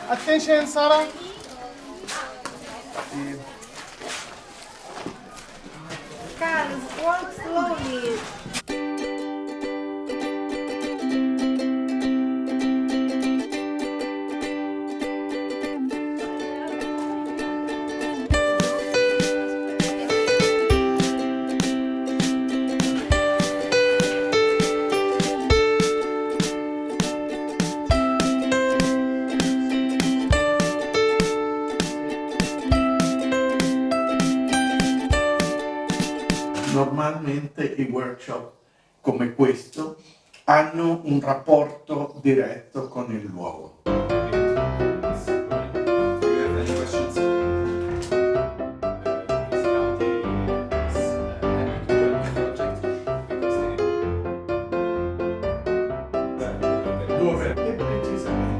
Attention, Sarah. Carlos, walk slowly. Normalmente i workshop come questo hanno un rapporto diretto con il luogo. Dove? E precisamente.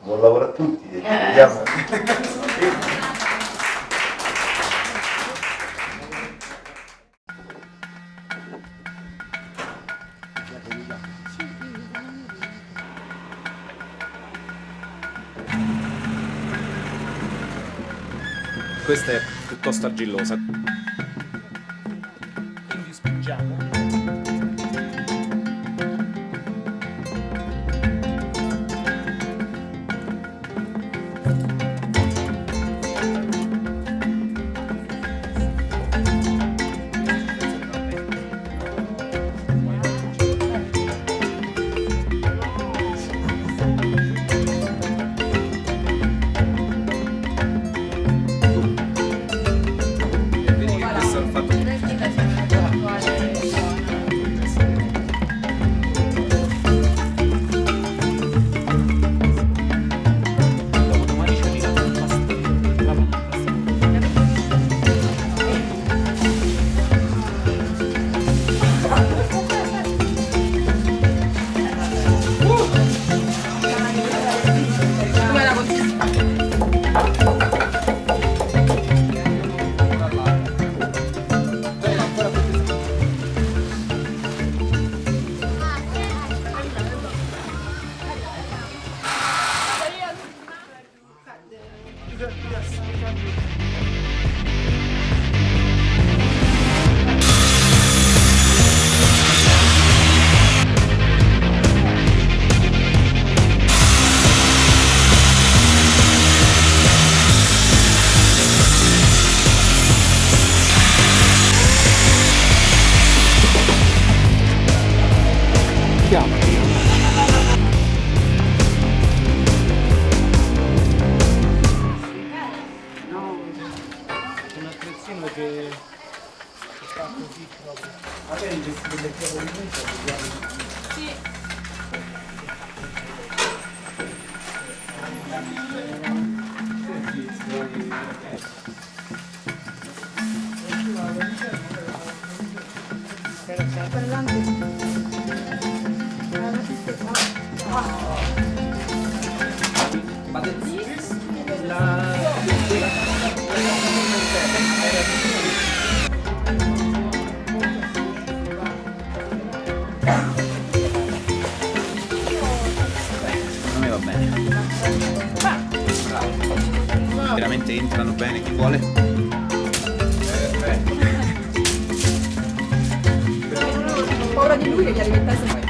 Buon lavoro a tutti e ci vediamo. Questa è piuttosto argillosa. Quindi spingiamo. Un attrezzino che sta così proprio. Magari delle probabilmente Sì. A me va bene. Veramente entrano bene chi vuole. Ho paura di lui che gli alimentasse poi.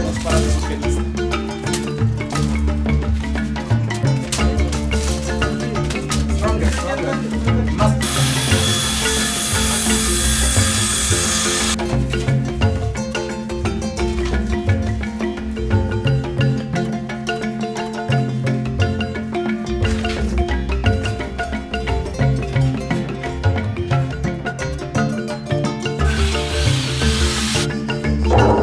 Ho sparato su pianista. Ciao.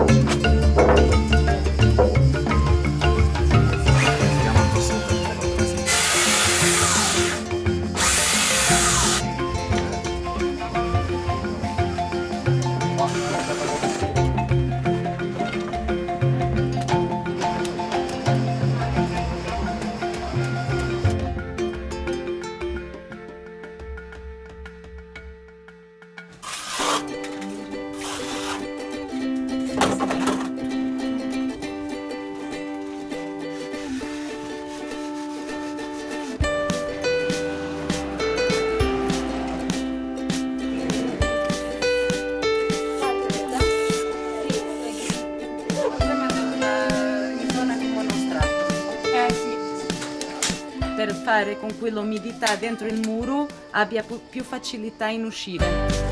per fare con cui l'umidità dentro il muro abbia più facilità in uscire.